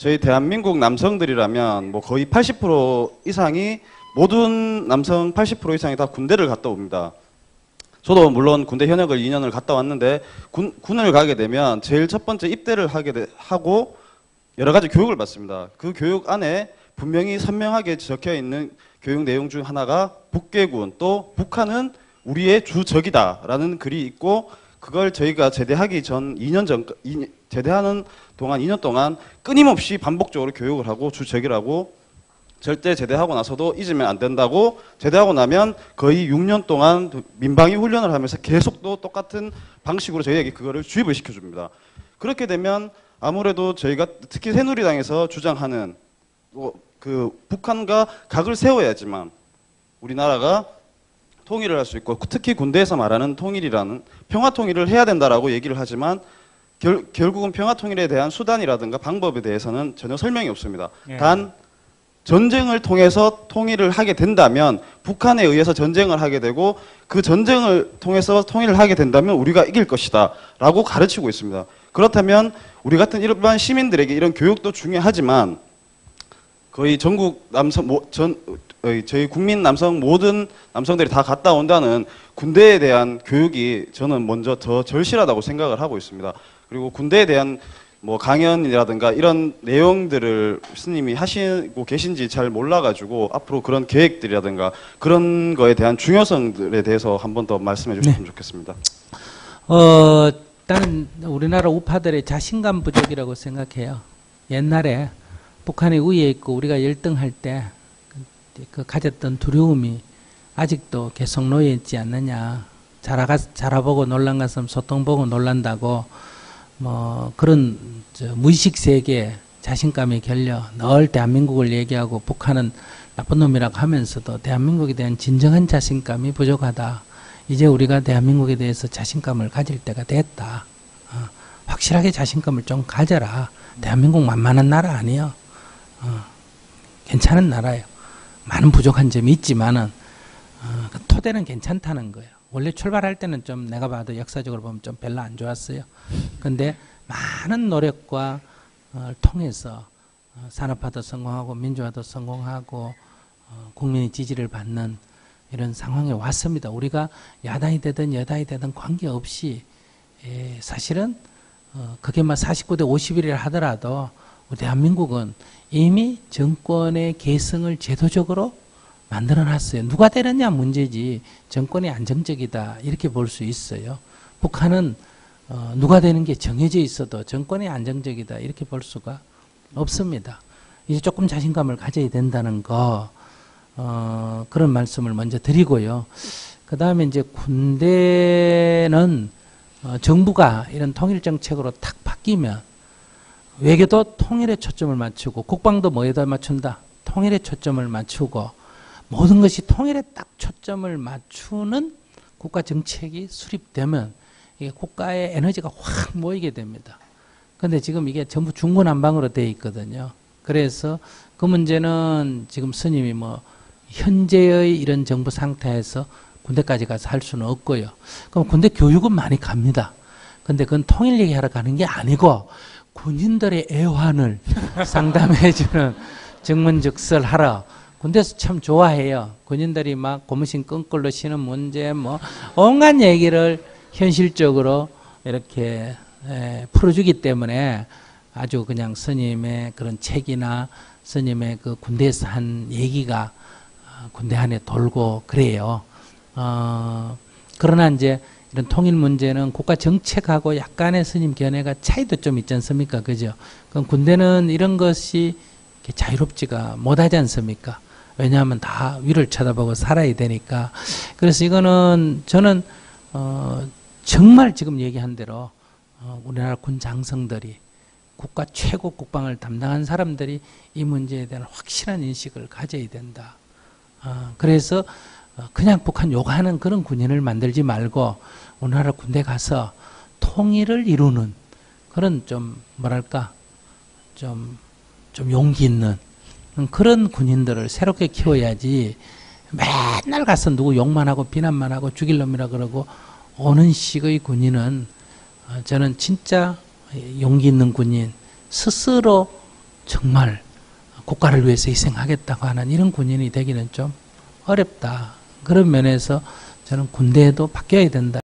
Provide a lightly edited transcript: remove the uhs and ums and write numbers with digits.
저희 대한민국 남성들이라면 뭐 거의 80% 이상이 모든 남성 80% 이상이 다 군대를 갔다 옵니다. 저도 물론 군대 현역을 2년을 갔다 왔는데 군을 가게 되면 제일 첫 번째 입대를 하고 여러 가지 교육을 받습니다. 그 교육 안에 분명히 선명하게 적혀 있는 교육 내용 중 하나가 북괴군, 또 북한은 우리의 주적이다라는 글이 있고, 그걸 저희가 제대하기 전 2년 전 제대하는 동안 2년 동안 끊임없이 반복적으로 교육을 하고 주적이라고, 절대 제대하고 나서도 잊으면 안 된다고, 제대하고 나면 거의 6년 동안 민방위 훈련을 하면서 계속 또 똑같은 방식으로 저희에게 그거를 주입을 시켜줍니다. 그렇게 되면 아무래도 저희가 특히 새누리당에서 주장하는 그 북한과 각을 세워야지만 우리나라가 통일을 할 수 있고, 특히 군대에서 말하는 통일이라는 평화 통일을 해야 된다라고 얘기를 하지만 결국은 평화 통일에 대한 수단이라든가 방법에 대해서는 전혀 설명이 없습니다. 예. 단 전쟁을 통해서 통일을 하게 된다면, 북한에 의해서 전쟁을 하게 되고 그 전쟁을 통해서 통일을 하게 된다면 우리가 이길 것이다 라고 가르치고 있습니다. 그렇다면 우리 같은 일반 시민들에게 이런 교육도 중요하지만 거의 전국 저희 국민 남성 모든 남성들이 다 갔다 온다는 군대에 대한 교육이 저는 먼저 더 절실하다고 생각을 하고 있습니다. 그리고 군대에 대한 뭐 강연이라든가 이런 내용들을 스님이 하시고 계신지 잘 몰라가지고 앞으로 그런 계획들이라든가 그런 거에 대한 중요성들에 대해서 한 번 더 말씀해 주셨으면 좋겠습니다. 일단은 우리나라 우파들의 자신감 부족이라고 생각해요. 옛날에 북한이 우위에 있고 우리가 열등할 때 그 가졌던 두려움이 아직도 계속 놓여 있지 않느냐. 자라보고 놀란 것은 소통 보고 놀란다고, 뭐 그런 무의식 세계에 자신감이 결려 늘 대한민국을 얘기하고 북한은 나쁜 놈이라고 하면서도 대한민국에 대한 진정한 자신감이 부족하다. 이제 우리가 대한민국에 대해서 자신감을 가질 때가 됐다. 확실하게 자신감을 좀 가져라. 대한민국 만만한 나라 아니에요. 괜찮은 나라예요. 많은 부족한 점이 있지만은 그 토대는 괜찮다는 거예요. 원래 출발할 때는 좀 내가 봐도 역사적으로 보면 좀 별로 안 좋았어요. 근데 많은 노력과 통해서 산업화도 성공하고 민주화도 성공하고 국민의 지지를 받는 이런 상황에 왔습니다. 우리가 야당이 되든 여당이 되든 관계없이 사실은 그게 막 49대 51이라 하더라도 우리 대한민국은 이미 정권의 계승을 제도적으로 만들어놨어요. 누가 되느냐 문제지 정권이 안정적이다 이렇게 볼 수 있어요. 북한은 누가 되는 게 정해져 있어도 정권이 안정적이다 이렇게 볼 수가 없습니다. 이제 조금 자신감을 가져야 된다는 거, 그런 말씀을 먼저 드리고요. 그 다음에 이제 군대는 정부가 이런 통일 정책으로 탁 바뀌면 외교도 통일에 초점을 맞추고, 국방도 뭐에다 맞춘다? 통일에 초점을 맞추고, 모든 것이 통일에 딱 초점을 맞추는 국가 정책이 수립되면 이게 국가의 에너지가 확 모이게 됩니다. 근데 지금 이게 전부 중구난방으로 되어 있거든요. 그래서 그 문제는 지금 스님이 뭐 현재의 이런 정부 상태에서 군대까지 가서 할 수는 없고요. 그럼 군대 교육은 많이 갑니다. 근데 그건 통일 얘기하러 가는 게 아니고 군인들의 애환을 상담해주는 증문즉설하러 군대에서 참 좋아해요. 군인들이 막 고무신 끈끌로 쉬는 문제, 뭐 온갖 얘기를 현실적으로 이렇게 풀어주기 때문에 아주 그냥 스님의 그런 책이나 스님의 그 군대에서 한 얘기가 군대 안에 돌고 그래요. 그러나 이제 이런 통일 문제는 국가 정책하고 약간의 스님 견해가 차이도 좀 있지 않습니까? 그죠? 그럼 군대는 이런 것이 이렇게 자유롭지가 못하지 않습니까? 왜냐하면 다 위를 쳐다보고 살아야 되니까. 그래서 이거는 저는 정말 지금 얘기한 대로 우리나라 군 장성들이, 국가 최고 국방을 담당한 사람들이 이 문제에 대한 확실한 인식을 가져야 된다. 그래서 그냥 북한 욕하는 그런 군인을 만들지 말고 우리나라 군대 가서 통일을 이루는 그런 좀 뭐랄까 좀 용기 있는 그런 군인들을 새롭게 키워야지, 맨날 가서 누구 욕만 하고 비난만 하고 죽일 놈이라 그러고 오는 식의 군인은 저는 진짜 용기 있는 군인, 스스로 정말 국가를 위해서 희생하겠다고 하는 이런 군인이 되기는 좀 어렵다. 그런 면에서 저는 군대도 바뀌어야 된다.